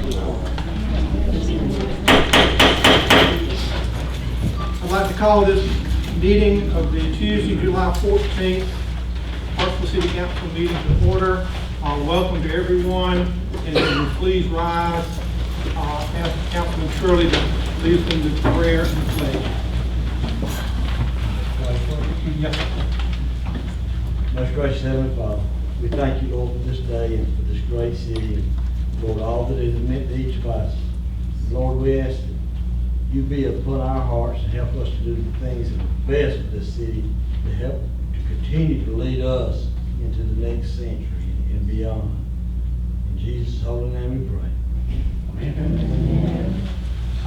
I'd like to call this meeting of the Tuesday, July 14th, Hartsville City Council meeting to order. Welcome to everyone, and please rise. Ask Councilman Shirley to lead us in the prayer and pledge. Most gracious Heavenly Father, we thank you, Lord, for this day and for this great city, and Lord, all that it has meant to each of us. Lord, we ask that you be upon our hearts and help us to do the things that are best for this city, to help to continue to lead us into the next century and beyond. In Jesus' holy name we pray. Amen.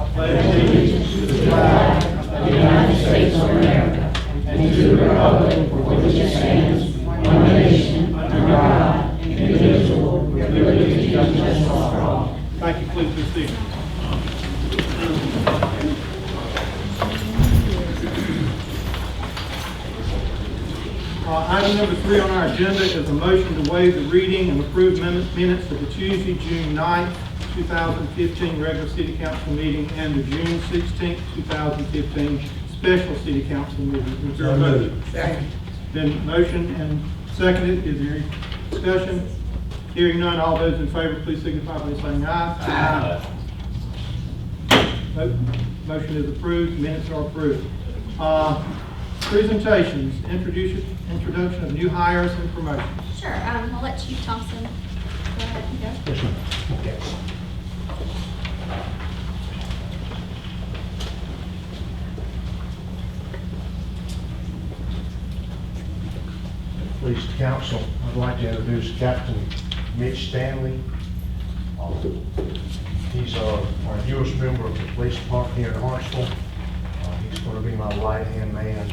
I pledge allegiance to the flag of the United States of America and to the republic for which it stands, one nation, under God, indivisible, with liberty and justice for all. Thank you. Please be seated. Item number 3 on our agenda is a motion to waive the reading and approve minutes of the Tuesday, June 9th, 2015 regular City Council meeting and the June 16th, 2015 special City Council meeting. Is there a motion? Second. Been motion and seconded. Is there any discussion? Hearing none, all those in favor, please signify by saying aye. Aye. Motion is approved. Minutes are approved. Presentations, introduction of new hires and promotions. Sure, I'll let Chief Thompson go ahead and go. Yes, ma'am. Okay. Police Council, I'd like to introduce Captain Mitch Stanley. He's our newest member of the police department here in Hartsville. He's going to be my right-hand man.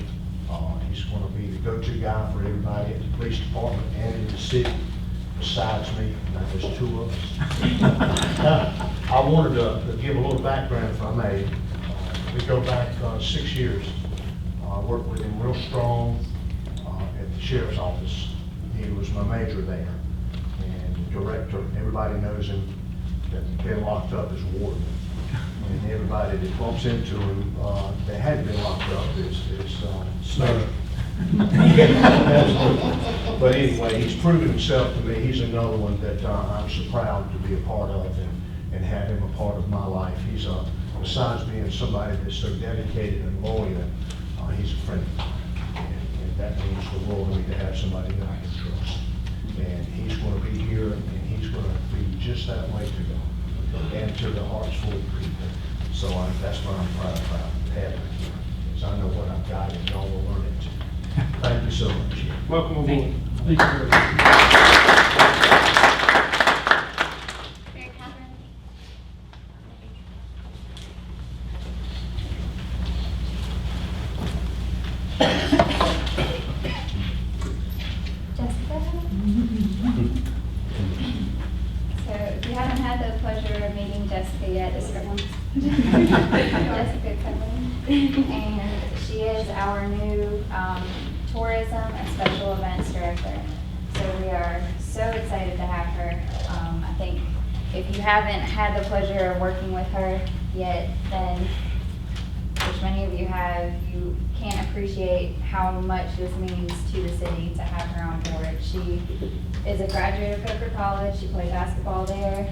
He's going to be the go-to guy for everybody at the police department and in the city, besides me. Now there's 2 of us. I wanted to give a little background, if I may. We go back 6 years. I worked with him real strong at the sheriff's office. He was my major there, and the director. Everybody knows him, that been locked up as warden. And everybody that bumps into him, they hadn't been locked up, is snowed. But anyway, he's proven himself to me. He's another one that I'm so proud to be a part of and have him a part of my life. He's, besides being somebody that's so dedicated and loyal, he's a friend of mine. And that means the world to me to have somebody that I can trust. And he's going to be here, and he's going to be just that way to go, and to the Hartsville people. So that's why I'm proud to have him here, because I know what I've got, and y'all will learn it too. Thank you so much. Welcome aboard. Thank you. Mary Catherine. Jessica. So if you haven't had the pleasure of meeting Jessica yet, this is her one. Jessica Cunliffe. And she is our new tourism and special events director. So we are so excited to have her. I think if you haven't had the pleasure of working with her yet, then, which many of you have, you can't appreciate how much this means to the city to have her on board. She is a graduate of Coker College. She played basketball there,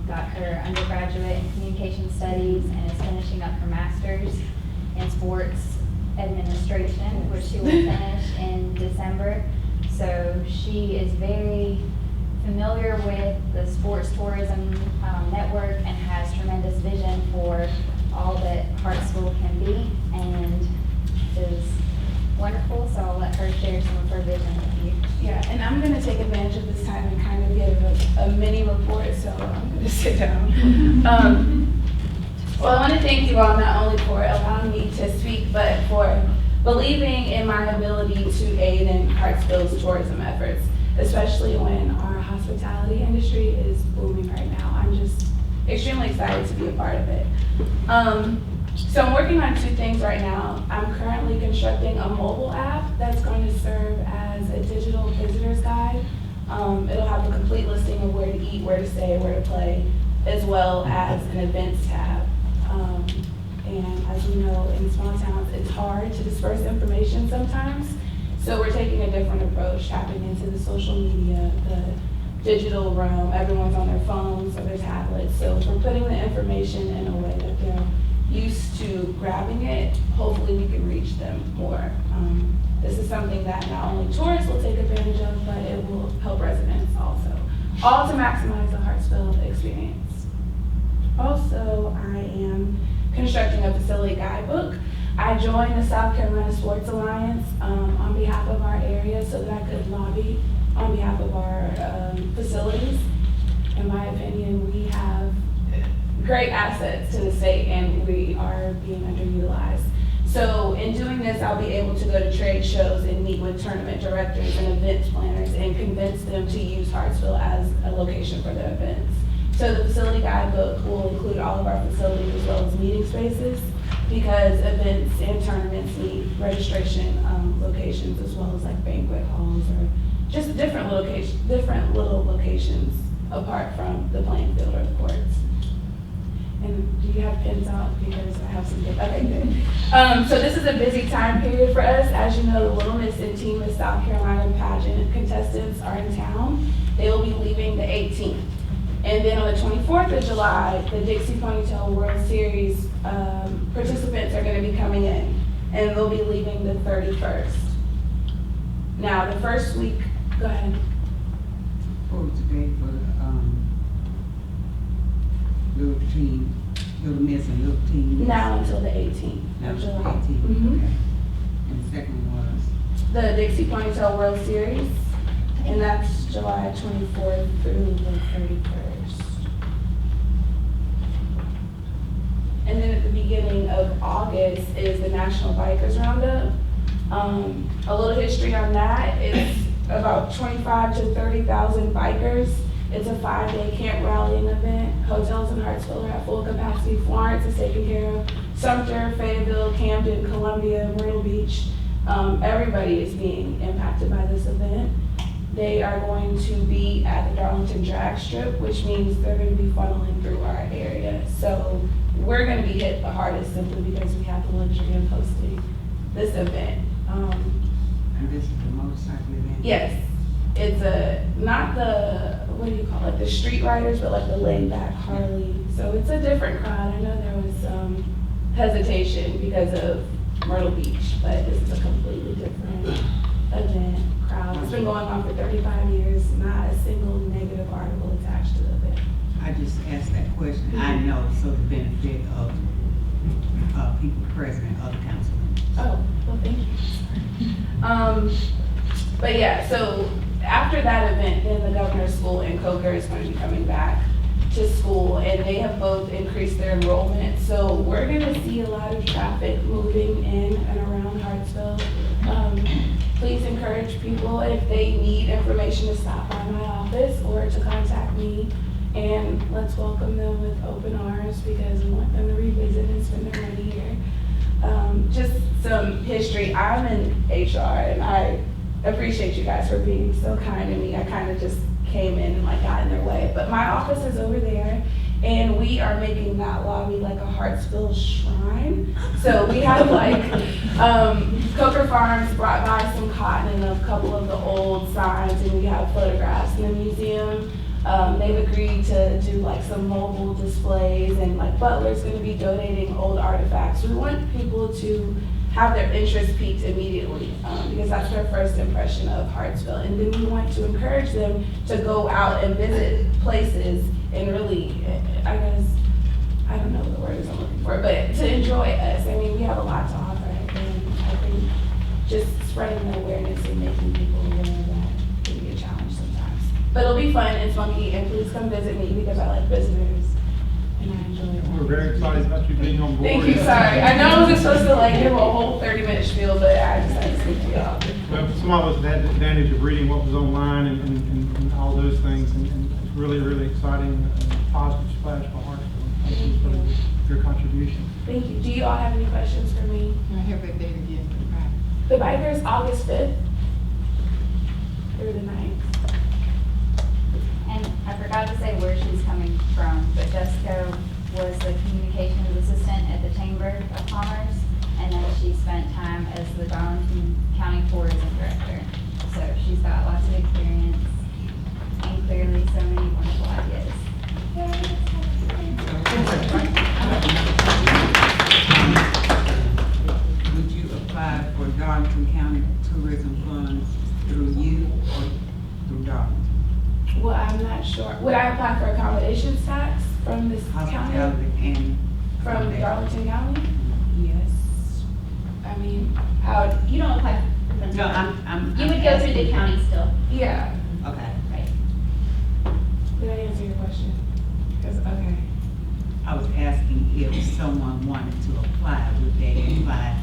got her undergraduate in communication studies, and is finishing up her master's in sports administration, which she will finish in December. So she is very familiar with the sports tourism network and has tremendous vision for all that Hartsville can be, and is wonderful. So I'll let her share some of her vision with you. Yeah, and I'm going to take advantage of this time and kind of give a mini report, so I'm going to sit down. Well, I want to thank you all not only for allowing me to speak, but for believing in my ability to aid in Hartsville's tourism efforts, especially when our hospitality industry is booming right now. I'm just extremely excited to be a part of it. So I'm working on 2 things right now. I'm currently constructing a mobile app that's going to serve as a digital visitor's guide. It'll have a complete listing of where to eat, where to stay, where to play, as well as an events tab. And as we know, in small towns, it's hard to disperse information sometimes. So we're taking a different approach, tapping into the social media, the digital realm. Everyone's on their phones or their tablets. So if we're putting the information in a way that they're used to grabbing it, hopefully we can reach them more. This is something that not only tourists will take advantage of, but it will help residents also. All to maximize the Hartsville experience. Also, I am constructing a facility guidebook. I joined the South Carolina Sports Alliance on behalf of our area so that I could lobby on behalf of our facilities. In my opinion, we have great assets to the state and we are being underutilized. So in doing this, I'll be able to go to trade shows and meet with tournament directors and events planners and convince them to use Hartsville as a location for their events. So the facility guidebook will include all of our facilities as well as meeting spaces, because events and tournaments need registration locations as well as like banquet halls or just different little locations apart from the playing field or the courts. And do you have pins out? Because I have some, okay, good. So this is a busy time period for us. As you know, the Little Miss and Team Miss South Carolina pageant contestants are in town. They will be leaving the 18th. And then on the 24th of July, the Dixie Ponytail World Series participants are gonna be coming in, and they'll be leaving the 31st. Now, the first week, go ahead. What was the date for Little Miss and Little Team? Now until the 18th Now of it's July. 18, Mhm. okay. And the second one was? The Dixie Ponytail World Series, and that's July 24th through the 31st. And then at the beginning of August is the National Bikers Roundup. A little history on that, it's about 25 to 30,000 bikers. It's a 5-day camp rallying event. Hotels in Hartsville are at full capacity. Florence is taken care of. Sumter, Fayetteville, Camden, Columbia, Myrtle Beach. Everybody is being impacted by this event. They are going to be at the Darlington Drag Strip, which means they're going to be funneling through our area. So we're going to be hit the hardest simply because we have the luxury of hosting this event. And this is the motorcycle event? Yes, it's not the, what do you call it, the street riders, but like the laid back Harley. So it's a different crowd. I know there was some hesitation because of Myrtle Beach, but this is a completely different event crowd. It's been going on for 35 years, not a single negative article attached to the event. I just asked that question. I know, so the benefit of people present and other council members. Oh, well, thank you. But yeah, so after that event, then the Governor's School in Coker is going to be coming back to school, and they have both increased their enrollment. So we're gonna see a lot of traffic moving in and around Hartsville. Please encourage people, if they need information, to stop by my office or to contact me. And let's welcome them with open arms because we want them to revisit and spend their money here. Just some history. I'm in HR and I appreciate you guys for being so kind to me. I kind of just came in and like got in their way. But my office is over there and we are making that lobby like a Hartsville shrine. So we have like, Coker Farms brought by some cotton and a couple of the old signs, and we have photographs in the museum. They've agreed to do like some mobile displays, and like Butler's gonna be donating old artifacts. We want people to have their interest piqued immediately, because that's their first impression of Hartsville. And then we want to encourage them to go out and visit places and really, I guess, I don't know what the word is I'm looking for, but to enjoy us. I mean, we have a lot to offer, and I think just spreading the awareness and making people aware of that can be a challenge sometimes. But it'll be fun and funky, and please come visit me because I like visitors and I enjoy it. We're very excited about you being on board. Thank you, sorry. I know I wasn't supposed to like give a whole 30-minute spiel, but I just had to speak to y'all. Well, some of us had the advantage of reading what was online and all those things, and it's really, really exciting, and positive splash for Hartsville. Thank you for your contribution. Thank you. Do you all have any questions for me? I have that date again. The bikers, August 5th through the 9th. And I forgot to say where she's coming from, but Darlington County Tourism Director. So she's got lots of experience and clearly so many wonderful ideas. Would you apply for Darlington County Tourism Funds through you or through Darlington? Well, I'm not sure. Would I apply for accommodations tax from this county? Hospitality and. From Darlington County? Yes. I mean, how, You don't apply for the. No, I'm. You would go through the county still, yeah, Okay. right? did I answer your question? 'Cause, okay. I was asking if someone wanted to apply, would they apply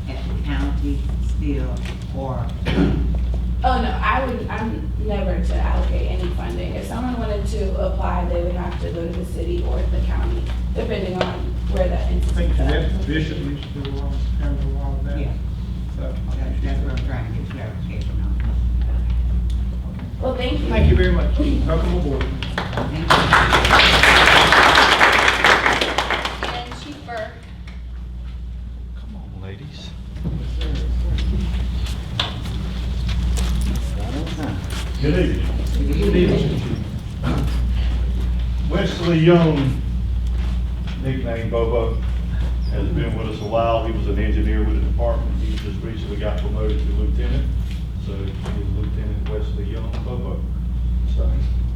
at the county still or? Oh, no, I'm never to allocate any funding. If someone wanted to apply, they would have to go to the city or the county, depending on where that I think entity Jeanette is. Bishop used to do a lot, handle a lot of that. Yeah, So, that's what I'm trying to get clarification on. Well, thank you. thank you very much. Welcome aboard. Thank you. And Chief Burke. Come on, ladies. Good evening. Good evening. Wesley Young, nicknamed Bobo, has been with us a while. He was an engineer with the department. He just recently got promoted to lieutenant. So he is Lieutenant Wesley Young Bobo. So,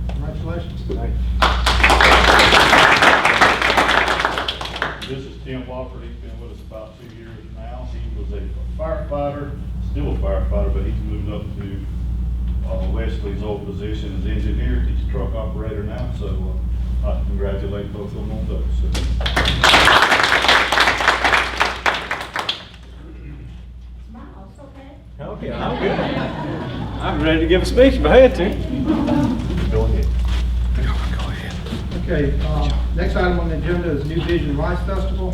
Congratulations. thank you. This is Tim Wofford. He's been with us about 2 years now. He was a firefighter, still a firefighter, but he's moved up to Wesley's old position as engineer. He's a truck operator now, so I congratulate both of them on those. Okay, I'm good. I'm ready to give a speech if I had to. Go ahead. Go ahead. Okay, next item on the agenda is New Vision Rice Festival.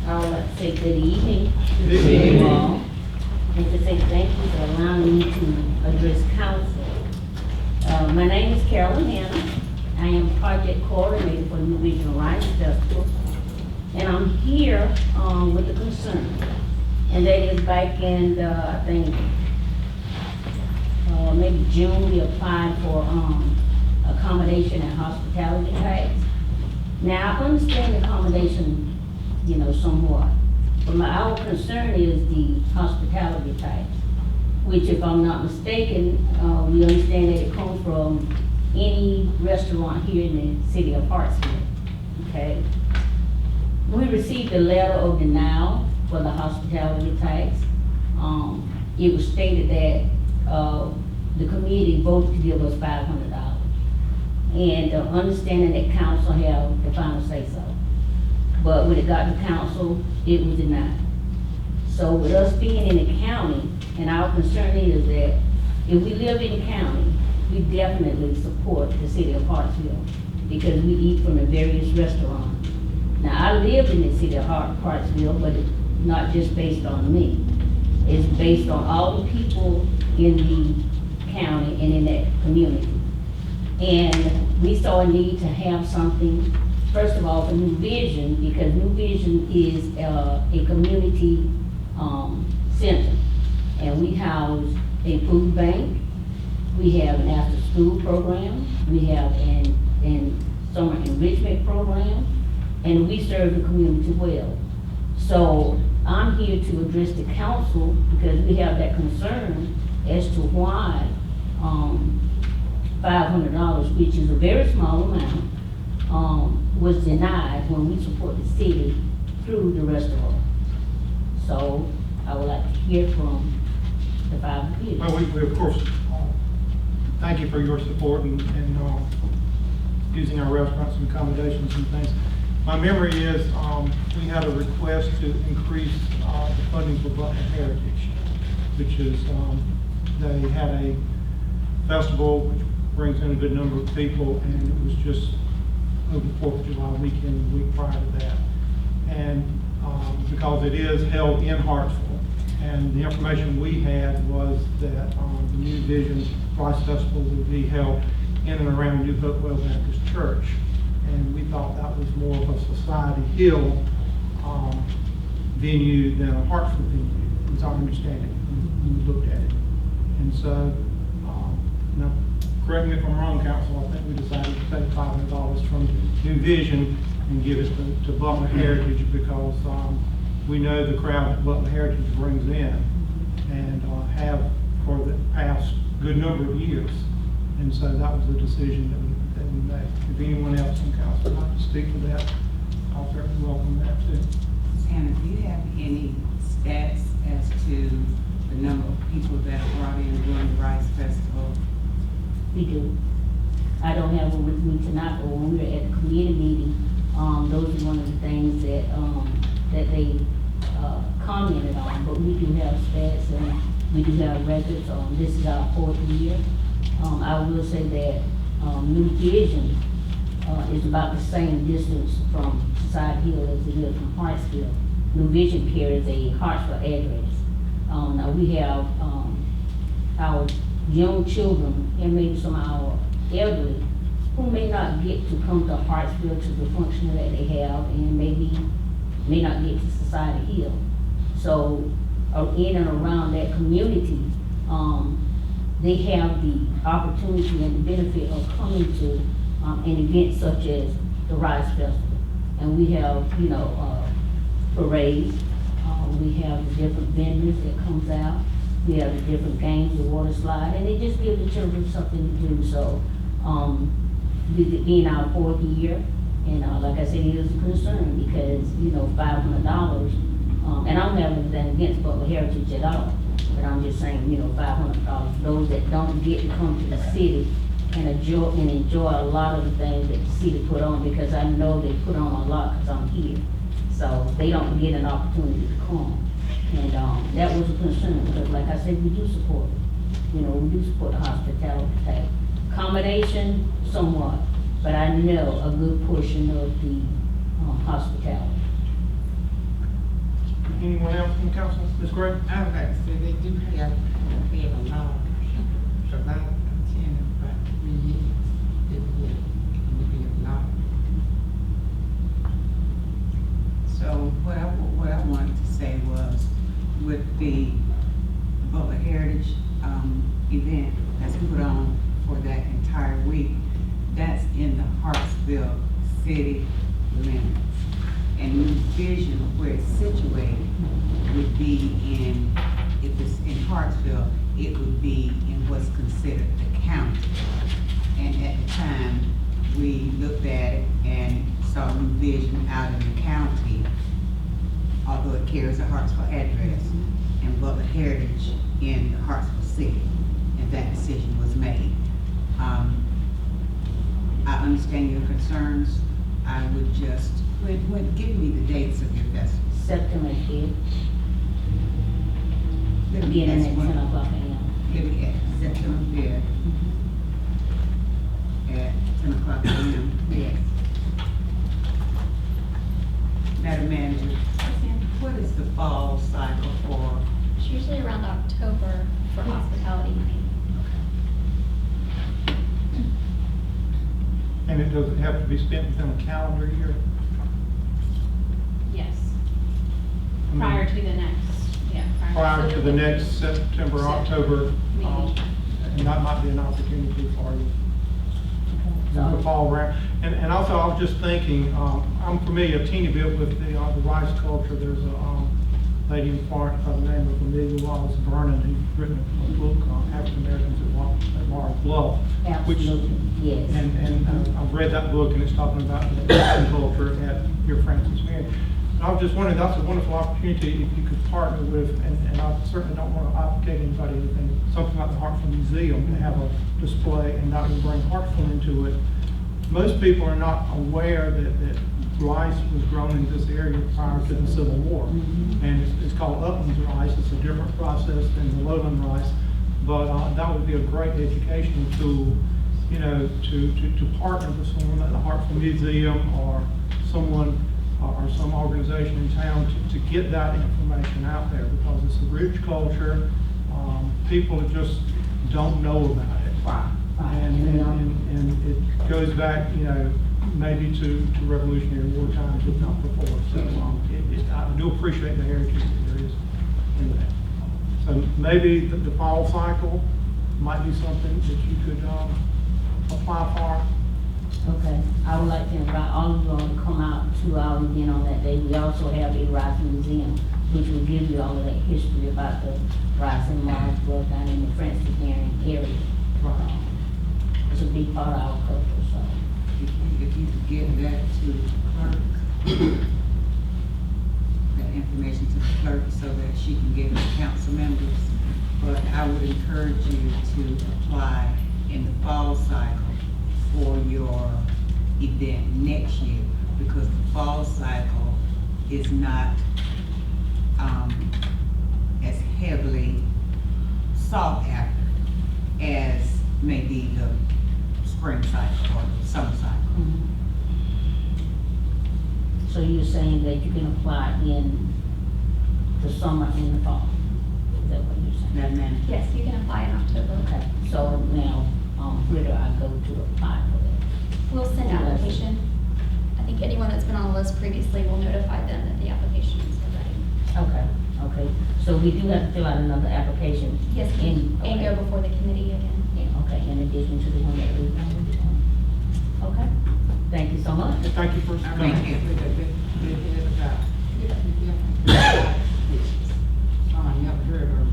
I would like to say good evening Good to evening. you all, and to say thank you for allowing me to address council. My name is Carolyn Hannah. I am project coordinator for New Vision Rice Festival, and I'm here with a concern, and that is back in, I think, maybe June, we applied for accommodation and hospitality tax. Now, I understand the accommodation, somewhat. But our concern is the hospitality tax, which, if I'm not mistaken, we understand that it comes from any restaurant here in the city of Hartsville, okay? We received a letter of denial for the hospitality tax. It was stated that the committee voted to give us $500. And understanding that council have the final say-so. But when it got to council, it was denied. So with us being in the county, and our concern is that if we live in the county, we definitely support the city of Hartsville because we eat from the various restaurants. Now, I live in the city of Hartsville, but it's not just based on me. It's based on all the people in the county and in that community. And we saw a need to have something, first of all, for New Vision, because New Vision is a community center. And we house a food bank, we have an after-school program, we have an summer enrichment program, and we serve the community well. So I'm here to address the council because we have that concern as to why $500, which is a very small amount, was denied when we support the city through the restaurant. So I would like to hear from the five of you. Well, we of course, thank you for your support and using our restaurants and accommodations and things. My memory is, we had a request to increase the funding for Butler Heritage, which is, they had a festival which brings in a good number of people, and it was just over the 4th of July weekend, the week prior to that. And because it is held in Hartsville, and the information we had was that the New Vision Rice Festival would be held in and around New Hopewell Baptist Church. And we thought that was more of a Society Hill venue than a Hartsville venue, was our understanding when we looked at it. And so, now, correct me if I'm wrong, council, I think we decided to take $500 from New Vision and give it to Butler Heritage because we know the crowd that Butler Heritage brings in and have for the past good number of years. And so that was the decision that we made. If anyone else in council would like to speak to that, I'll certainly welcome that too. Santa, do you have any stats as to the number of people that are brought in during the Rice Festival? We do. I don't have it with me tonight, but when we were at the committee meeting, those are one of the things that, that they, commented on, but we do have stats and we do have records. This is our 4th year. I will say that, New Vision, is about the same distance from Society Hill as it is from Hartsville. New Vision carries a Hartsville address. Now we have, our young children and maybe some of our elderly who may not get to come to Hartsville to the function that they have and maybe may not get to Society Hill. So in and around that community, they have the opportunity and the benefit of coming to an event such as the Rice Festival. And we have, you know, parades, we have the different vendors that comes out, we have the different games, the water slide, and it just gives the children something to do. So, being our 4th year, and like I said, it is a concern because, you know, $500, and I don't have anything against Butler Heritage at all, but I'm just saying, you know, $500, those that don't get to come to the city and enjoy a lot of the things that the city put on, because I know they put on a lot because I'm here. So they don't get an opportunity to come. And that was a concern because like I said, we do support it. You know, we do support the hospitality tax. Accommodation, somewhat, but I know a good portion of the hospitality. Anyone else from the council? Ms. Gray? I would like to say they do have a lot of survival content, but we need it would be a lot. So what I wanted to say was, with the Butler Heritage event that's put on for that entire week, that's in the Hartsville city limits. And New Vision, where it's situated, would be in, if it's in Hartsville, it would be in what's considered the county. And at the time, we looked at it and saw New Vision out in the county, although it carries a Hartsville address, and Butler Heritage in Hartsville City, and that decision was made. I understand your concerns. I would just, give me the dates of your festival. September 5th, Let me beginning ask at one- 10 o'clock a.m. Let me ask, September 5th at 10 o'clock a.m. Yes. Madam Manager, what is the fall cycle for? It's usually around October for hospitality evening. And it doesn't have to be spent within a calendar year? Yes, I mean, prior to the next, yeah. Prior to the next September, October, Meeting. and that might be an opportunity for you. So- The fall round. And also, I was just thinking, I'm familiar a teeny bit with the rice culture. There's a lady in Florence by the name of Amelia Wallace Vernon, who's written a book on African Americans at Mars Bluff. which- Absolutely, yes. And I've read that book, and it's talking about the African culture at your Francis Marion. And I was just wondering, that's a wonderful opportunity if you could partner with, and I certainly don't want to obligate anybody, anything, something like the Hartsville Museum to have a display and not even bring Hartsville into it. Most people are not aware that rice was grown in this area prior to the Civil War. And it's called uplands rice. It's a different process than the lowland rice. But that would be a great educational tool, you know, to partner with someone at the Hartsville Museum or someone or some organization in town to get that information out there, because it's a rich culture. People just don't know about it. Right. And it goes back, you know, maybe to Revolutionary War times, if not before. So I do appreciate the heritage that there is in that. So maybe the fall cycle might be something that you could apply for. Okay, I would like to invite all of you all to come out to our event on that day. We also have a Rising Museum, which will give you all of that history about the Rising Mars growth down in the Francis Marion area. It's a big part of our culture, so. If you could give that to the clerk, that information to the clerk so that she can give it to council members. But I would encourage you to apply in the fall cycle for your event next year, because the fall cycle is not as heavily sought after as maybe the spring cycle or the summer cycle. So you're saying that you can apply in the summer and the fall? Is that what you're saying? That man. Yes, you can apply in October. Okay, so now, where do I go to apply for that? We'll send an application. I think anyone that's been on the list previously will notify them that the application is ready. Okay, so we do have to fill out another application? Yes, In- and go okay. before the committee again. Yeah, okay, in addition to the one that we've already done. Okay, thank you so much. Thank you for coming. Thank you. I never heard of it.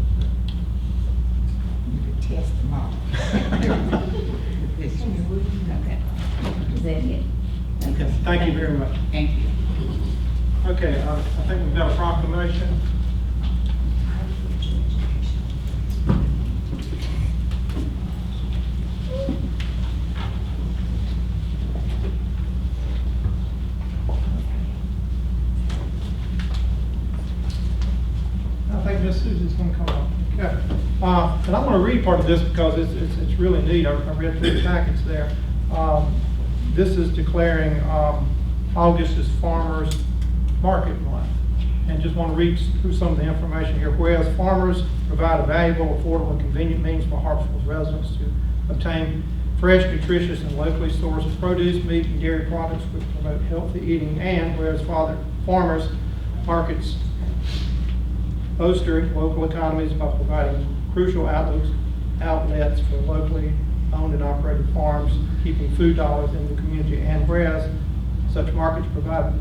You could test them all. Okay. Is that it? Okay, thank you very much. Thank you. Okay, I think we've got a proclamation. I think Miss Susie's gonna come up. Okay. And I'm gonna read part of this because it's really neat. I read through the packets there. This is declaring August as Farmers Market Month. And just want to read through some of the information here. Whereas farmers provide a valuable, affordable, and convenient means for Hartsville's residents to obtain fresh, nutritious, and locally sourced produce, meat, and dairy products which promote healthy eating. And whereas farmers markets bolster local economies by providing crucial outlets for locally owned and operated farms, keeping food dollars in the community. And whereas such markets provide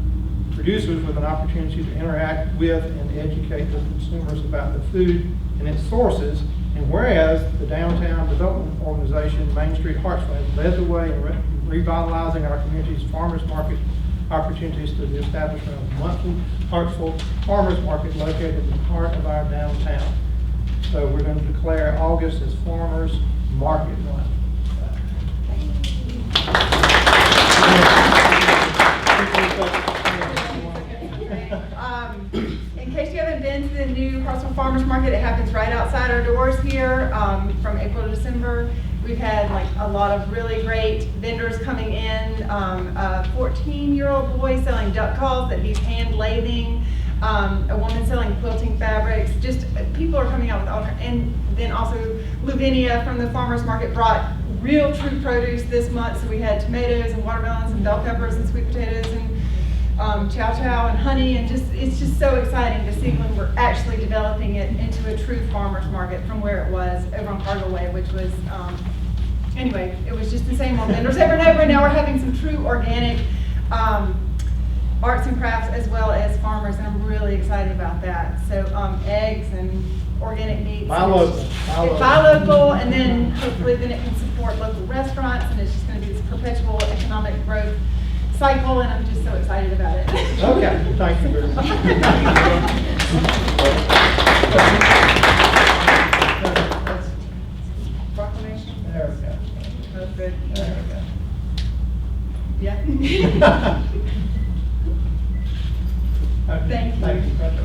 producers with an opportunity to interact with and educate the consumers about the food and its sources. And whereas the Downtown Development Organization, Main Street Hartsville, has led the way in revitalizing our community's farmers market opportunities through the establishment of a monthly Hartsville Farmers Market located in the heart of our downtown. So we're going to declare August as Farmers Market Month. In case you haven't been to the new Hartsville Farmers Market, it happens right outside our doors here from April to December. We've had like a lot of really great vendors coming in. A 14-year-old boy selling duck calls that he's hand lathing. A woman selling quilting fabrics. Just people are coming out with all kinds. And then also Lavinia from the farmers market brought real true produce this month. So we had tomatoes and watermelons and bell peppers and sweet potatoes and chow chow and honey, and it's just so exciting to see when we're actually developing it into a true farmer's market from where it was over on Cargill Way, which was, anyway, it was just the same old vendors over and over, and now we're having some true organic arts and crafts as well as farmers, and I'm really excited about that. So eggs and organic meats. Buy local. Buy local, and then hopefully then it can support local restaurants, and it's just going to be this perpetual economic growth cycle, and I'm just so excited about it. Okay, thank you very much. Proclamation? There we go. Oh, good. There we go. Yeah. Okay, Thank you. Thank you.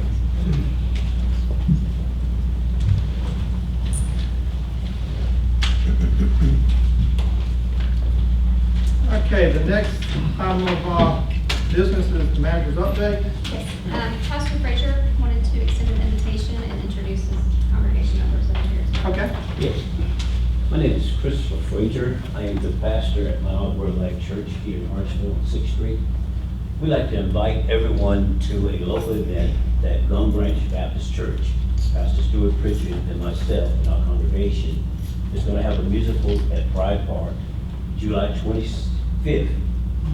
Okay, the next item of business is the manager's update. Yes, Pastor Frazier wanted to extend an invitation and introduce his congregation members over here. Okay. Yes. My name is Christopher Frazier. I am the pastor at Mount Oliver Lake Church here in Hartsville, 6th Street. We'd like to invite everyone to a local event that Gum Branch Baptist Church, Pastor Stuart Pritchard and myself and our congregation is going to have a musical at Pride Park, July 25th.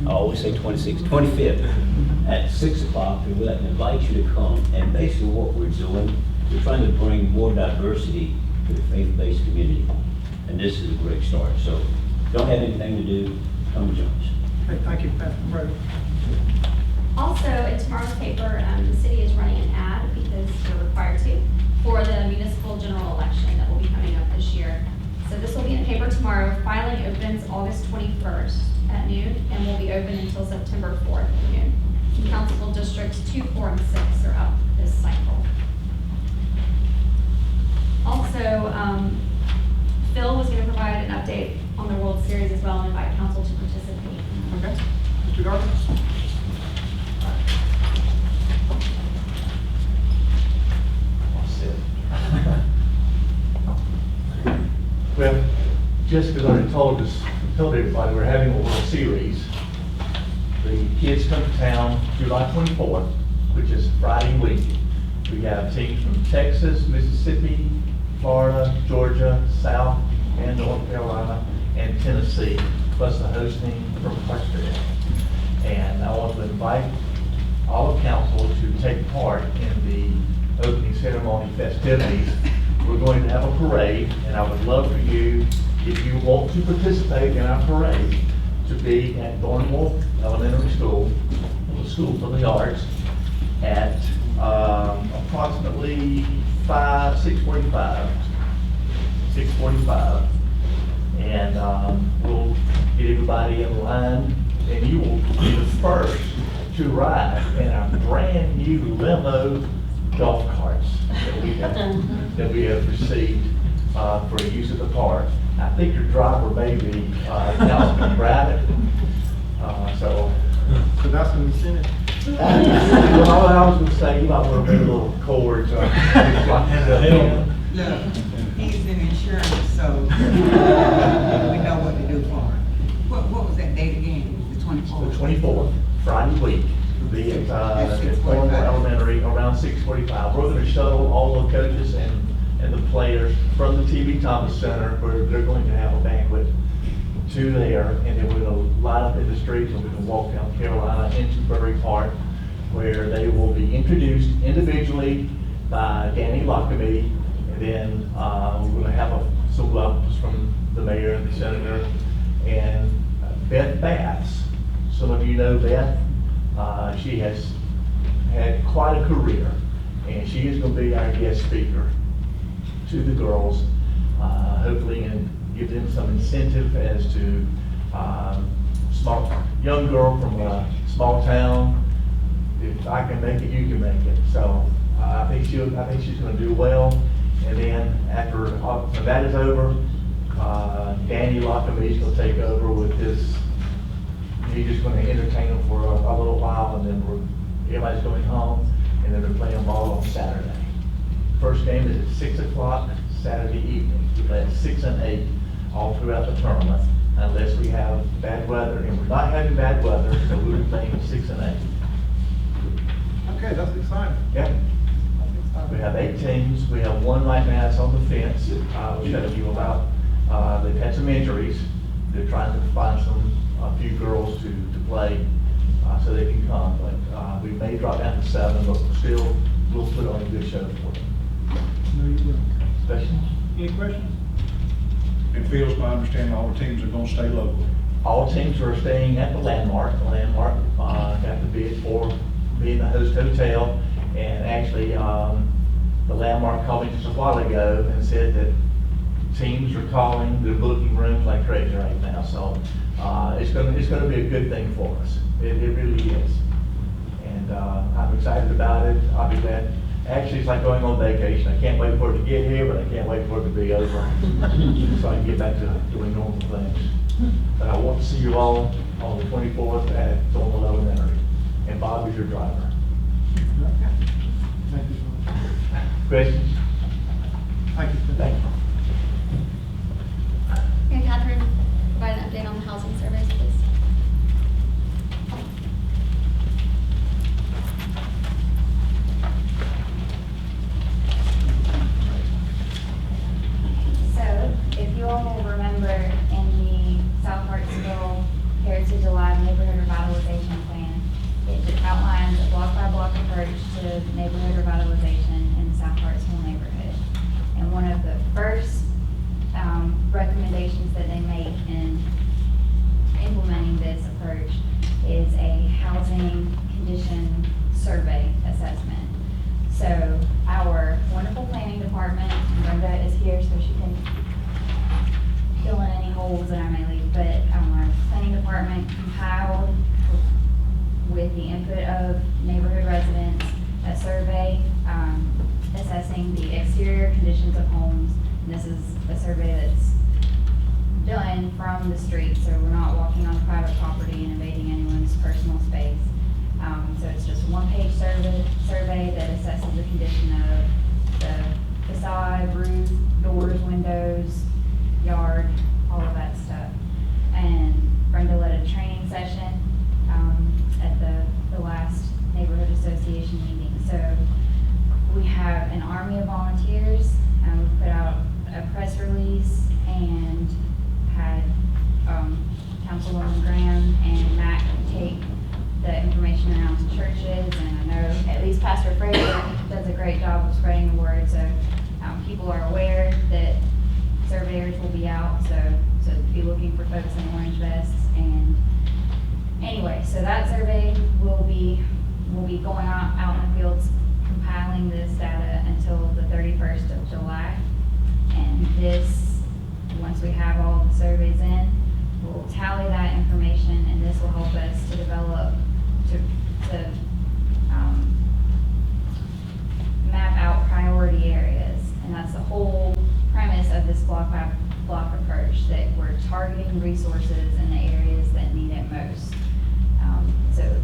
I always say 26th, 25th at 6 o'clock. And we'd like to invite you to come. And basically what we're doing, we're trying to bring more diversity to the faith-based community. And this is a great start. So don't have anything to do, come and join us. Okay, thank you, Pastor Brody. Also, in tomorrow's paper, the city is running an ad, because they're required to, for the municipal general election that will be coming up this year. So this will be in the paper tomorrow. Filing opens August 21st at noon, and will be open until September 4th at noon. Council districts 2, 4, and 6 are up this cycle. Also, Phil was going to provide an update on the World Series as well, and invite council to participate. Okay, Mr. Garber? Well, Jessica's already told everybody we're having a World Series. The kids come to town July 24th, which is Friday week. We have teams from Texas, Mississippi, Florida, Georgia, South and North Carolina, and Tennessee, plus the host team from Australia. And I want to invite all of council to take part in the opening ceremony festivities. We're going to have a parade, and I would love for you, if you want to participate in our parade, to be at Thornwolf Elementary School, the School for the Arts, at approximately 6:45. And we'll get everybody in line, and you will be the first to ride in our brand new limo golf carts that we have received for use at the park. I think your driver may be Councilman Braddock. So that's an incentive. Well, I was going to say, you might want to bring a little cord. Look, he's in insurance, so we know what to do for him. What was that date again? The 24th? The 24th, Friday week. Be at Thornwolf Elementary around 6:45. We're going to shuttle all the coaches and the players from the TV Thomas Center, where they're going to have a banquet, to there, and then we're going to line up in the streets, and we're going to walk down Carolina into Bury Park, where they will be introduced individually by Danny Lockamy, and then we're going to have some welcomes from the mayor and the senator, and Beth Bass. Some of you know Beth. She has had quite a career, and she is going to be our guest speaker to the girls, hopefully, and give them some incentive as to young girl from a small town. If I can make it, you can make it. So I think she's going to do well. And then after that is over, Danny Lockamy is going to take over with his. He's just going to entertain them for a little while, and then everybody's going home, and then they're playing ball on Saturday. First game is at 6 o'clock Saturday evening. We play at 6 and 8 all throughout the tournament, unless we have bad weather, and we're not having bad weather, so we'll be playing at 6 and 8. Okay, that's exciting. Yeah. We have 8 teams. We have one right now that's on the fence. We'll tell you about. They've had some injuries. They're trying to find a few girls to play so they can come. But we may drop down to 7, but still we'll put on a good show for them. No, you will. Questions? Any questions? It feels my understanding all the teams are going to stay local. All teams are staying at the Landmark. The Landmark got the bid for being the host hotel, and actually the Landmark called me just a while ago and said that teams are calling, they're booking rooms like crazy right now. So it's going to be a good thing for us. It really is, and I'm excited about it. I'll be glad. Actually, it's like going on vacation. I can't wait for it to get here, but I can't wait for it to be over, so I can get back to doing normal things. But I want to see you all on the 24th at Thornwolf Elementary, and Bob is your driver. Thank you so much. Questions? Thank you. Thank you. Okay, Catherine. approach to neighborhood revitalization in the South Hartsville neighborhood. And one of the first recommendations that they make in implementing this approach is a housing condition survey assessment. So our wonderful planning department, and Brenda is here so she can fill in any holes that I may leave, but our planning department compiled with the input of neighborhood residents a survey assessing the exterior conditions of homes. And this is a survey that's done from the street, so we're not walking on private property and invading anyone's personal space. So it's just a one-page survey that assesses the condition of the facade, roof, doors, windows, yard, all of that stuff. And Brenda led a training session at the last neighborhood association meeting. So we have an army of volunteers. We put out a press release and had Councilwoman Graham and Matt take the information around to churches, and I know at least Pastor Fraser does a great job of spreading the word, so people are aware that surveyors will be out, so be looking for folks in orange vests. And anyway, so that survey will be going out in the fields compiling this data until the 31st of July. And this, once we have all the surveys in, we'll tally that information, and this will help us to develop, to map out priority areas. And that's the whole premise of this block approach, that we're targeting resources in the areas that need it most. So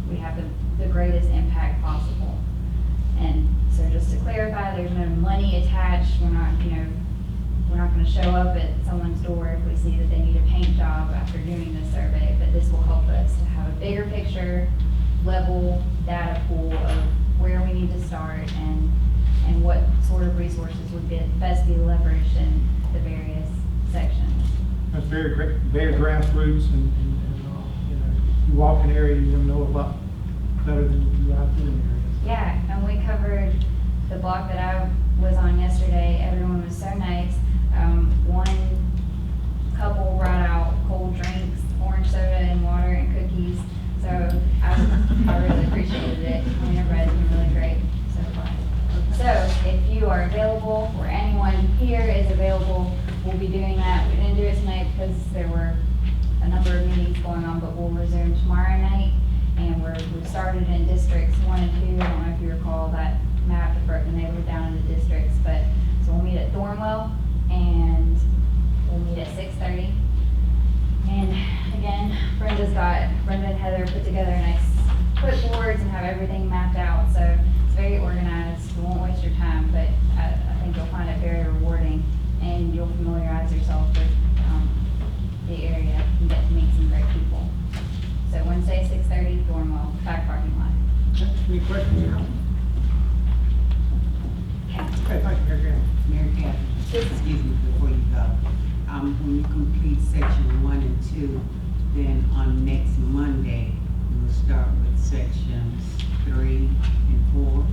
we have the greatest impact possible. And so just to clarify, there's no money attached. We're not going to show up at someone's door if we see that they need a paint job after doing this survey, but this will help us to have a bigger picture, level data pool of where we need to start and what sort of resources would best be leveraged in the various sections. That's very grassroots, and you walk an area, you're gonna know a lot better than you do out in areas. Yeah, and we covered the block that I was on yesterday. Everyone was so nice. One couple brought out cold drinks, orange soda and water and cookies. So I really appreciated it. I mean, everybody's been really great so far. So if you are available, or anyone here is available, we'll be doing that. We didn't do it tonight because there were a number of meetings going on, but we'll resume tomorrow night. And we started in districts 1 and 2. I don't know if you recall that map that broke the neighborhood down into districts, but so we'll meet at Thornwell, and we'll meet at 6:30. And again, Brenda and Heather put together nice clipboards and have everything mapped out, so it's very organized. We won't waste your time, but I think you'll find it very rewarding, and you'll familiarize yourself with the area and get to meet some great people. So Wednesday, 6:30, Thornwell, back parking lot. Any questions? Okay, thank you, Mary Graham. Mary Catherine, excuse me before you go. When you complete section 1 and 2, then on next Monday, we'll start with sections 3 and 4.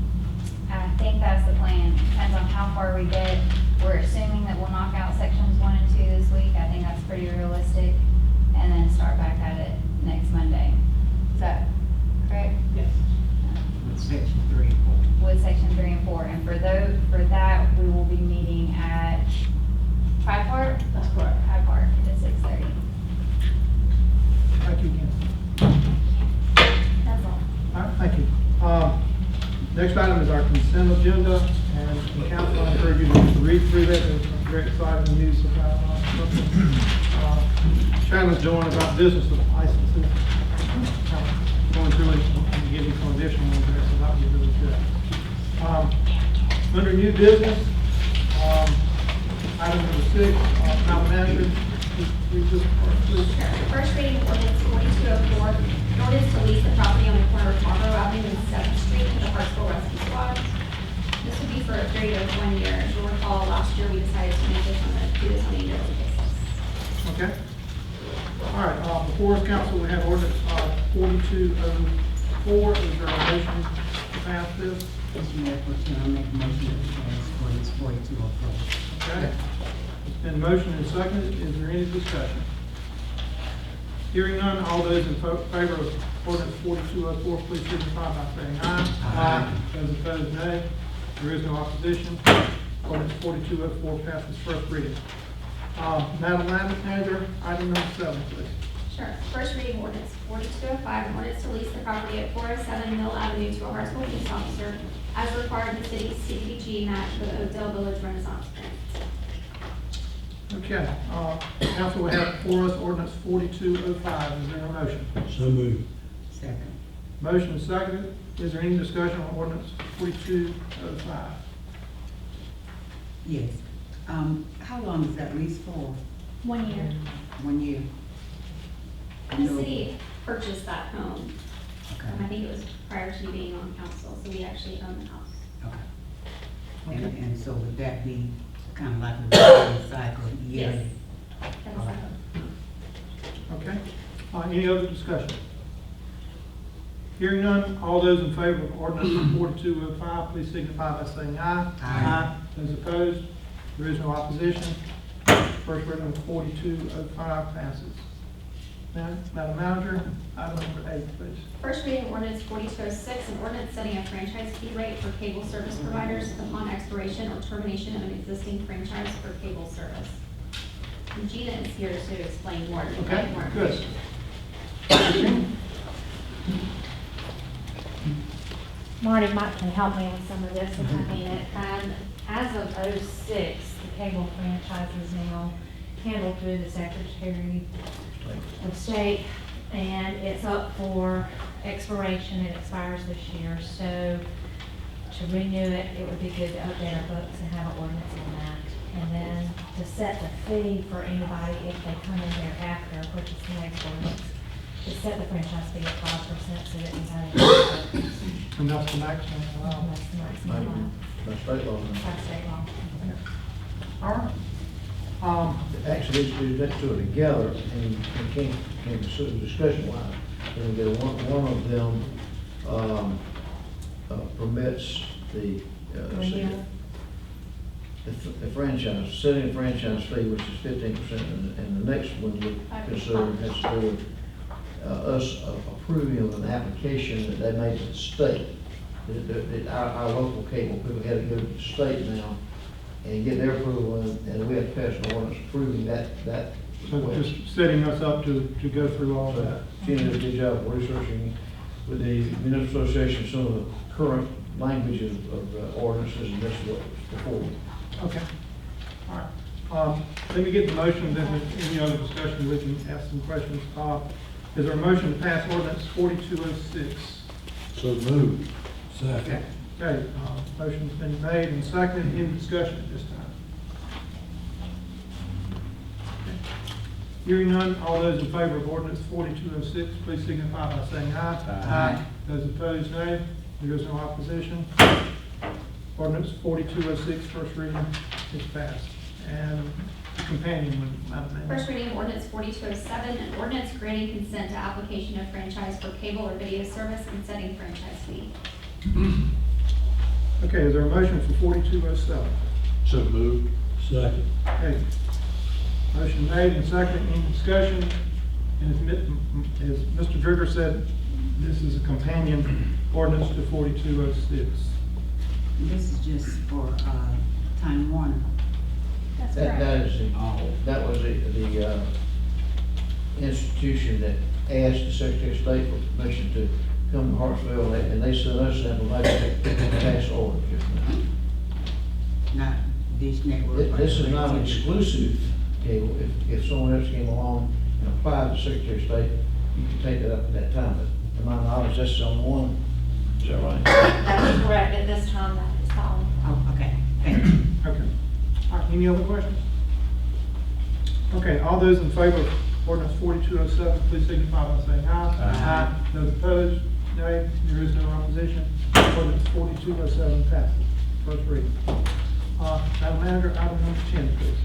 I think that's the plan. Depends on how far we get. We're assuming that we'll knock out sections 1 and 2 this week. I think that's pretty realistic. And then start back at it next Monday. Is that correct? Yes. With section 3 and 4. With section 3 and 4. And for that, we will be meeting at Hyde Park? That's correct. Hyde Park at 6:30. Thank you again. That's all. All right, thank you. Next item is our consent agenda, and the council, I encourage you to read through that. There's some very exciting news about Shannon's doing about business licenses. Going through and giving some additional ones there, so that would be really good. Under new business, item number 6, town manager, please just, please. Sure. First reading of ordinance 4204, an ordinance to lease the property on the corner of Marlboro Avenue and 7th Street to the Hartsville Rescue Squad. This would be for a period of 1 year. As you'll recall, last year we decided to do this on a yearly basis. Okay. All right, before us, council, we have ordinance 4204. Is there a motion pass this? Mr. Mayor, I'll make a motion to pass ordinance 4204. Okay. It's been motioned and seconded. Is there any discussion? Hearing none, all those in favor of ordinance 4204, please signify by saying aye. Aye. Those opposed, nay. There is no opposition. Ordinance 4204 passes first reading. Madam Manager, item number 7, please. Sure. First reading ordinance 4205, an ordinance to lease the property at 407 Mill Avenue to a Hartsville police officer as required in the city's CDBG match for the Odell Village Renaissance Grant. Okay, council will have for us ordinance 4205. Is there a motion? So moved. Second. Motion is seconded. Is there any discussion on ordinance 4205? Yes. How long is that lease for? 1 year. 1 year? And the city purchased that home. Okay. I think it was prior to you being on council, so we actually own the house. Okay. And so would that be kind of like a revenue cycle yearly? That is All right. Okay. Any other discussion? Hearing none, all those in favor of ordinance 4205, please signify by saying aye. Aye. Those opposed, there is no opposition. First reading of 4205 passes. Now, Madam Manager, item number 8, please. First reading ordinance 4206, an ordinance setting a franchise fee rate for cable service providers upon expiration or termination of an existing franchise for cable service. And Gina is here to explain more. if you'd like Okay, more good. information. Marty might can help me with some of this if I need it. As of '06, the cable franchise is now handled through the Secretary of State, and it's up for expiration. It expires this year, so to renew it, it would be good to update our books and have an ordinance on that. And then to set the fee for anybody if they come in there after, which is the next ordinance, to set the franchise fee at 5% so that anybody. And that's the maximum allowed. That's the maximum allowed By state law. by state law. All right. Actually, these two, let's do it together and can't discussion wise. And we get one of them, permits the franchise, setting a franchise fee, which is 15%, and the next one you consider has to do with us approving of an application that they made to the state. Our local cable people had to go to the state now and get their approval, and we have to pass an ordinance approving that. So just setting us up to go through all that. Gina did a good job of researching with the municipal association some of the current language of ordinances, and this is what was before. Okay. All right. Let me get the motion, then if any other discussion, we can ask some questions. Is there a motion to pass ordinance 4206? So moved. Second. Okay, motion's been made and seconded. Any discussion at this time? Okay. Hearing none, all those in favor of ordinance 4206, please signify by saying aye. Aye. Those opposed, nay. There is no opposition. Ordinance 4206, first reading, is passed. And the companion one, Madam Manager. First reading ordinance 4207, an ordinance granting consent to application of franchise for cable or video service and setting franchise fee. Okay, is there a motion for 4207? So moved. Second. Okay. Motion made and seconded. Any discussion? And as Mr. Drigger said, this is a companion ordinance to 4206. This is just for Time Warner. That's correct. That was the institution that asked the Secretary of State for permission to come to Hartsville, and they sent us an application to pass orders. Not Dish Network. This is not an exclusive cable. If someone else came along and applied to Secretary of State, you can take that up at that time, but to my knowledge, that's the only one. Is that right? That is correct. At this time, that is all. Oh, okay, thank you. Okay. All right, any other questions? Okay, all those in favor of ordinance 4207, please signify by saying aye. Aye. Those opposed, nay. There is no opposition. Ordinance 4207 passes. First reading. Madam Manager, item number 10, please.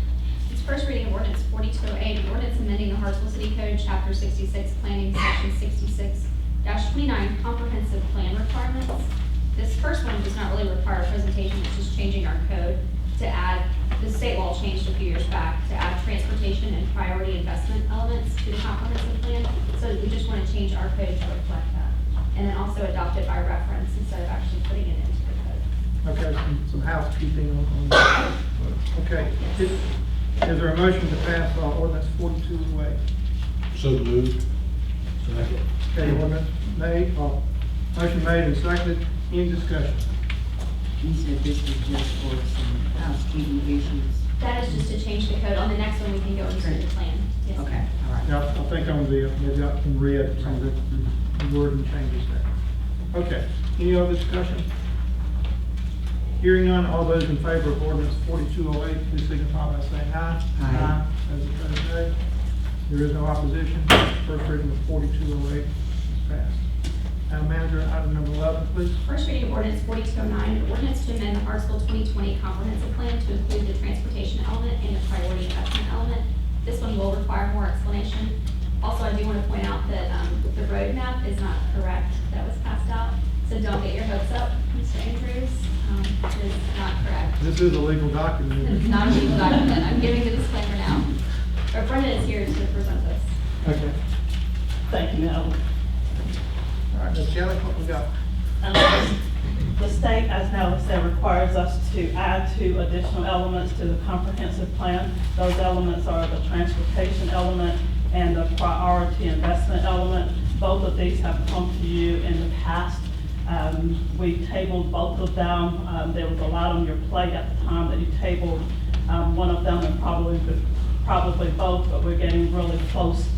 It's first reading of ordinance 4208, an ordinance amending the Hartsville City Code, Chapter 66, Planning, Section 66-29, Comprehensive Plan Requirements. This first one does not really require a presentation, it's just changing our code to add, the state law changed a few years back, to add transportation and priority investment elements to the comprehensive plan. So we just want to change our code to reflect that. And then also adopt it by reference instead of actually putting it into the code. Okay, some housekeeping on that. Okay, is there a motion to pass ordinance 42 away? So moved. Okay, ordinance made, motion made and seconded, any discussion? You said this was just for some housekeeping issues. That is just to change the code. On the next one, we can go into the plan. Yes. Okay, all right. Yeah, I think on the, maybe I can read some of the wording changes there. Okay, any other discussion? Hearing none, all those in favor of ordinance 4208, please signify by saying aye. Aye. Those opposed, nay. There is no opposition. First reading of 4208 is passed. Madam Manager, item number 11, please. First reading of ordinance 4209, an ordinance to amend the Hartsville 2020 comprehensive plan to include the transportation element and the priority investment element. This one will require more explanation. Also, I do want to point out that the roadmap is not correct that was passed out. So don't get your hopes up, Mr. Andrews. It is not correct. This is a legal document. It's not a legal document. I'm giving the disclaimer now. Our Brenda is here to present this. Okay. Thank you, Madam. All right, Ms. Kelly, what we got? The state, as Natalie said, requires us to add 2 additional elements to the comprehensive plan. Those elements are the transportation element and the priority investment element. Both of these have come to you in the past. We tabled both of them. There was a lot on your plate at the time that you tabled one of them, and probably both, but we're getting really close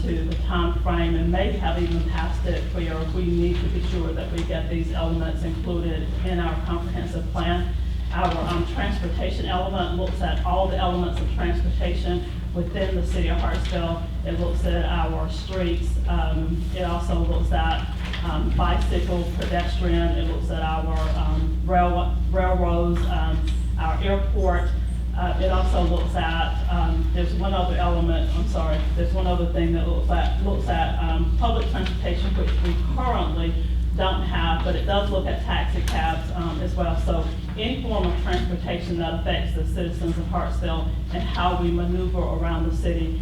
to the time frame and may have even passed it where we need to be sure that we get these elements included in our comprehensive plan. Our transportation element looks at all the elements of transportation within the city of Hartsville. It looks at our streets. It also looks at bicycle, pedestrian. It looks at our railroads, our airport. It also looks at, there's one other element, there's one other thing that looks at public transportation, which we currently don't have, but it does look at taxi cabs as well. So any form of transportation that affects the citizens of Hartsville and how we maneuver around the city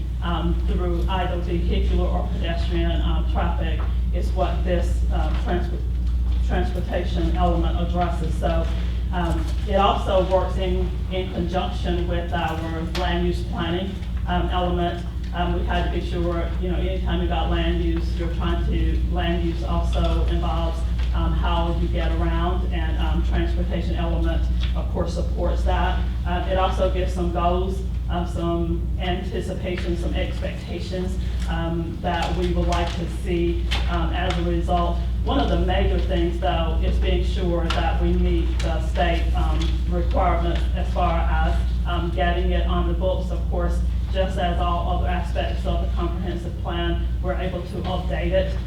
through either vehicular or pedestrian traffic is what this transportation element addresses. So it also works in conjunction with our land use planning element. We had to be sure, anytime you got land use, land use also involves how you get around, and transportation element, of course, supports that. It also gives some goals, some anticipation, some expectations that we would like to see as a result. One of the major things, though, is being sure that we meet the state requirements as far as getting it on the books. Of course, just as all other aspects of the comprehensive plan, we're able to update it.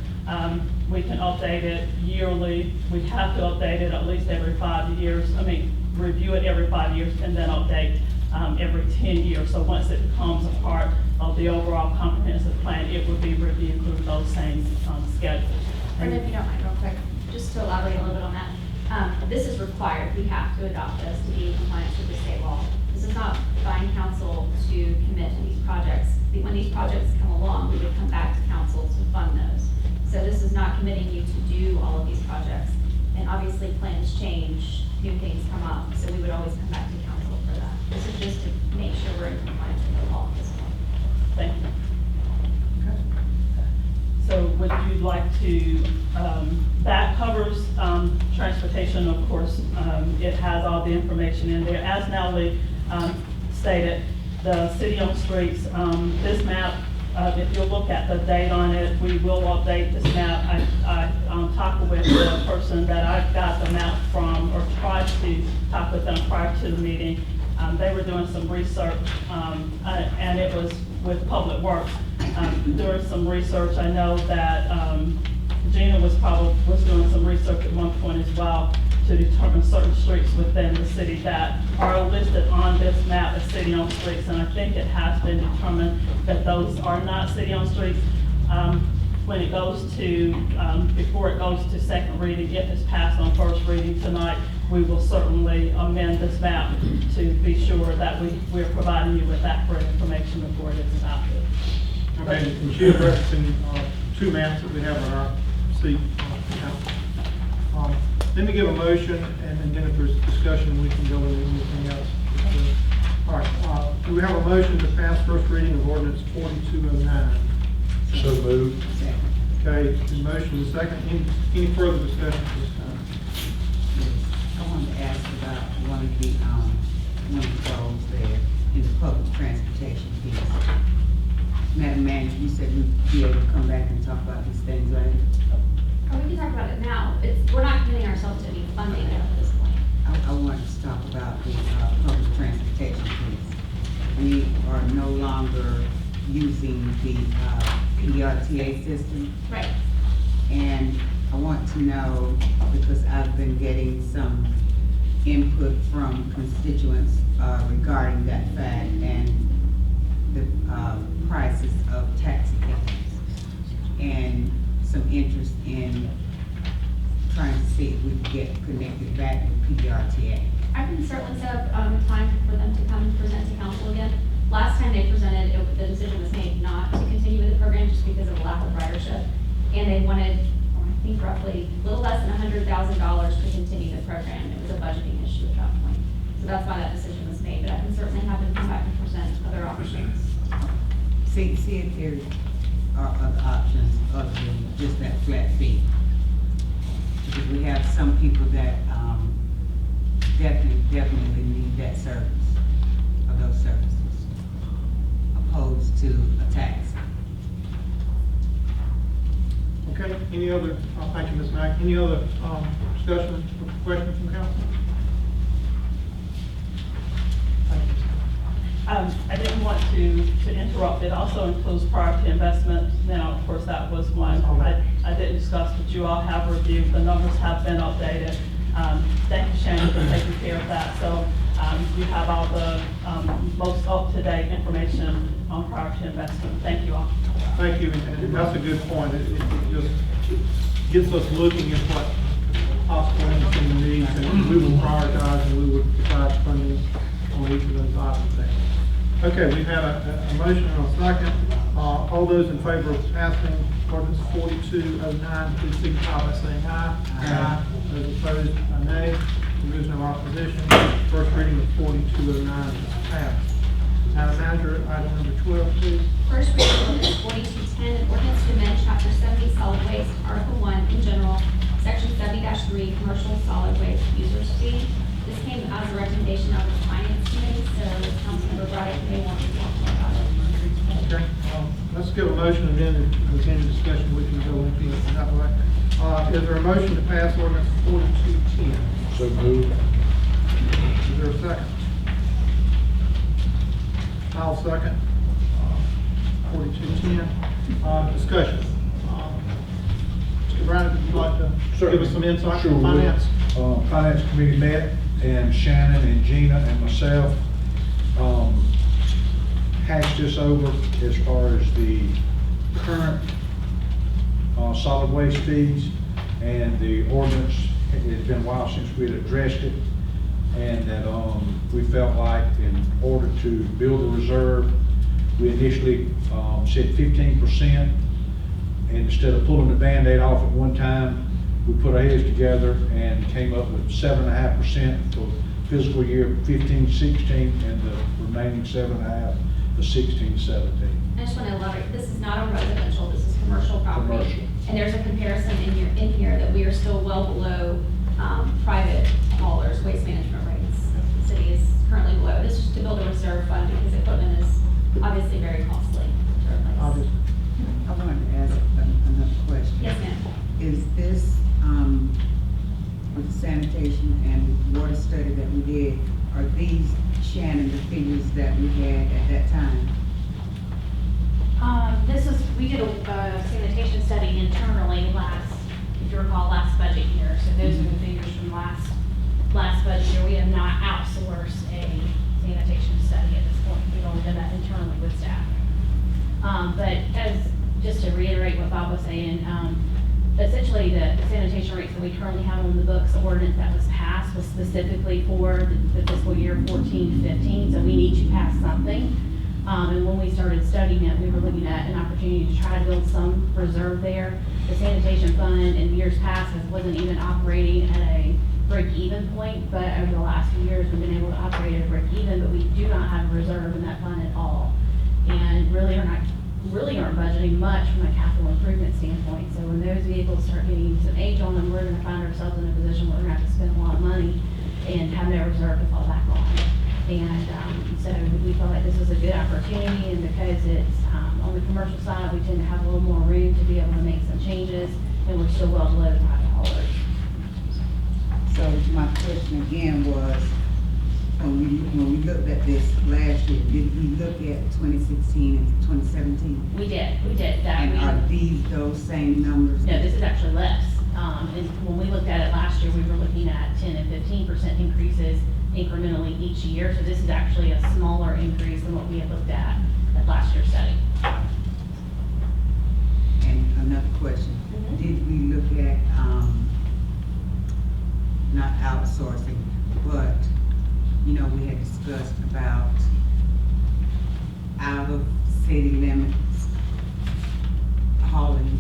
We can update it yearly. We have to update it at least every 5 years. Review it every 5 years and then update every 10 years. So once it becomes a part of the overall comprehensive plan, it would be reviewed through those same schedules. Brenda, if you don't mind, real quick, just to elaborate a little bit on that. This is required. We have to adopt this to be in compliance with the state law. This is not buying council to commit to these projects. When these projects come along, we would come back to council to fund those. So this is not committing you to do all of these projects. And obviously plans change, new things come up, so we would always come back to council for that. This is just to make sure we're in compliance with the law at this point. Thank you. So would you like to, that covers transportation, of course. It has all the information in there. As Natalie stated, the city-owned streets, this map, if you'll look at the date on it, we will update this map. I talked with the person that I got the map from, or tried to talk with them prior to the meeting. They were doing some research, and it was with Public Works. Doing some research, I know that Gina was doing some research at one point as well to determine certain streets within the city that are listed on this map as city-owned streets, and I think it has been determined that those are not city-owned streets. when it goes to, before it goes to second reading, if it's passed on first reading tonight, we will certainly amend this map to be sure that we're providing you with accurate information before it is adopted. Okay, and she is referencing, two maps that we have on our seat. Let me give a motion, and then if there's discussion, we can go into anything else. All right, do we have a motion to pass first reading of ordinance 4209? So moved. Okay, the motion is second. Any further discussion at this time? I wanted to ask about one of the goals there in the public transportation piece. Madam Manager, you said we'd be able to come back and talk about these things later. Oh, we can talk about it now. We're not committing ourselves to any funding at this point. I wanted to talk about the public transportation piece. We are no longer using the PDRTA system. Right. And I want to know, because I've been getting some input from constituents regarding that fact and the prices of taxi cabs, and some interest in trying to see if we can get connected back with PDRTA. I can certainly set up time for them to come and present to council again. Last time they presented, the decision was made not to continue with the program just because of the lack of ridership. And they wanted, I think roughly a little less than $100,000 to continue the program. It was a budgeting issue at that point. So that's why that decision was made, but I can certainly have them come back and present other options. See if there are other options other than just that flat fee. Because we have some people that definitely need that service, or those services, opposed to a tax. Okay, any other, thank you, Ms. Mack. Any other discussion or questions from council? Thank you. I didn't want to interrupt. It also includes priority investment. Now, of course, that was one I didn't discuss, but you all have reviewed. The numbers have been updated. Thank you, Shannon, for taking care of that. So you have all the most up-to-date information on priority investment. Thank you all. Thank you, and that's a good point. It just gets us looking at what possible anything needs, and we will prioritize and we would provide funding on each of those items there. Okay, we've had a motion and a second. All those in favor of passing ordinance 4209, please signify by saying aye. Aye. Those opposed, nay. There is no opposition. First reading of 4209 is passed. Madam Manager, item number 12, please. First reading of ordinance 4210, an ordinance to amend chapter 70 solid waste, article 1 in general, section 70-3, commercial solid waste users fee. This came as a recommendation of the finance committee, so Councilmember Braddock may want to talk more about it. Okay, let's give a motion and then continue discussion. We can go into it that way. Is there a motion to pass ordinance 4210? So moved. Is there a second? I'll second. 4210. Discussion. Mr. Brown, would you like to give us some insight Sure on will. finance? Finance committee met, and Shannon and Gina and myself hashed this over as far as the current solid waste fees and the ordinance. It's been a while since we had addressed it, and that we felt like in order to build a reserve, we initially said 15%, and instead of pulling the Band-Aid off at one time, we put our heads together and came up with 7.5% for fiscal year 15-16, and the remaining 7.5% for 16-17. I just want to elaborate, this is not a residential, this is commercial property. Commercial. And there's a comparison in here that we are still well below private haulers' waste management rates. The city is currently below. This is to build a reserve fund because equipment is obviously very costly to replace. Obviously. I wanted to ask another question. Yes, ma'am. Is this, with sanitation and water study that we did, are these, Shannon, the figures that we had at that time? We did a sanitation study internally if you recall, last budget year. So those are the figures from last budget year. We have not outsourced a sanitation study at this point. We've only done that internally with staff. But as just to reiterate what Bob was saying, essentially the sanitation rates that we currently have on the books, the ordinance that was passed was specifically for the fiscal year 14-15, so we need to pass something. And when we started studying it, we were looking at an opportunity to try to build some reserve there. The sanitation fund in years past wasn't even operating at a break-even point, but over the last few years, we've been able to operate at a break-even, but we do not have a reserve in that fund at all. And really aren't budgeting much from a capital improvement standpoint. So when those vehicles start getting some age on them, we're gonna find ourselves in a position where we're gonna have to spend a lot of money and have no reserve to fall back on. And so we felt like this was a good opportunity, and because it's on the commercial side, we tend to have a little more room to be able to make some changes, and we're still well below private haulers. So my question again was, when we looked at this last year, did we look at 2016 and 2017? We did that. And are these those same numbers? No, this is actually less. And when we looked at it last year, we were looking at 10 and 15% increases incrementally each year. So this is actually a smaller increase than what we had looked at last year's study. And another question, did we look at, not outsourcing, but, you know, we had discussed about out of city limits hauling.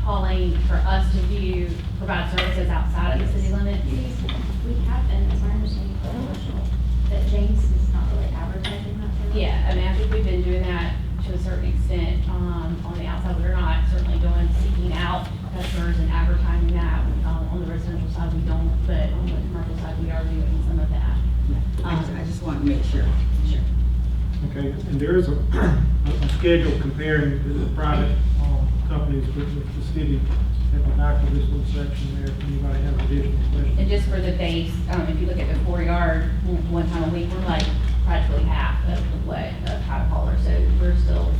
Hauling for us to provide services outside of the city limits. We have been, as I understand, commercial, that James is not really advertising that. Yeah, I mean, I think we've been doing that to a certain extent, on the outside. We're not certainly seeking out customers and advertising that. On the residential side, we don't, but on the commercial side, we are doing some of that. I just want to make sure. Sure. Okay, and there is a schedule comparing the private companies with the city at the back of this little section there, if anybody has additional questions. And just for the base, if you look at the 4-yard, one time a week, we're like practically half of what a private hauler. So we're still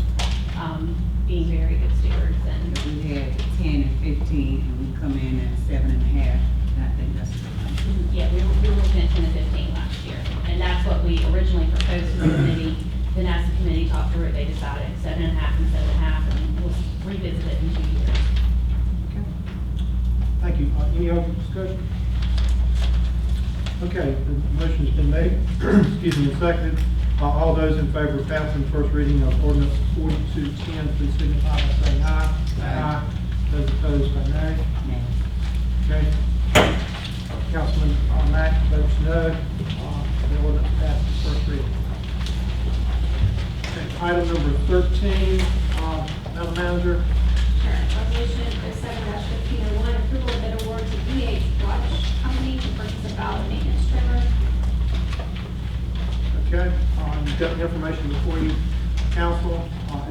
being very good stewards. And We had 10 and 15, and we come in at 7.5, and I think that's. yeah, we were looking at 10 and 15 last year, and that's what we originally proposed to the committee. Then as the committee talked through it, they decided 7.5 and 7.5, and we'll revisit it in 2 years. Thank you. Any other discussion? Okay, the motion's been made, excuse me, and seconded. All those in favor of passing the first reading of ordinance 4210, please signify by saying aye. Aye. Those opposed by nay. Okay. Councilman Mack votes no. The ordinance passes first reading. Okay, item number 13, Madam Manager. Sure. Resolution 07-1501, approval of bid award to DH Watch Company to purchase a valve maintenance trimmer. Okay, you've got the information before you, council.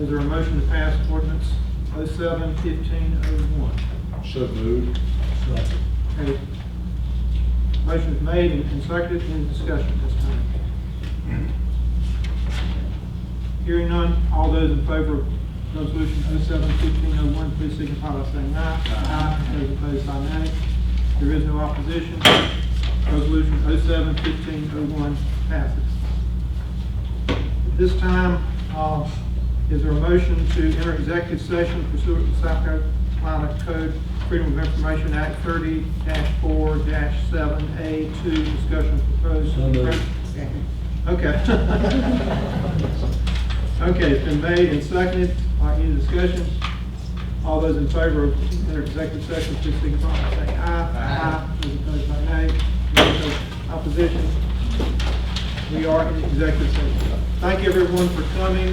Is there a motion to pass ordinance 07-1501? So moved. Okay. Motion is made and seconded. Any discussion at this time? Hearing none, all those in favor of resolution 07-1501, please signify by saying aye. Aye. Those opposed by nay. There is no opposition. Resolution 07-1501 passes. At this time, is there a motion to enter executive session pursuant to South Carolina Code Freedom of Information Act 30-4-7A2, discussion of proposed. Second. Okay. Okay, it's been made and seconded. Any discussion? All those in favor of enter executive session, please signify by saying aye. Aye. Those opposed by nay. There is no opposition. We are in executive session. Thank you everyone for coming.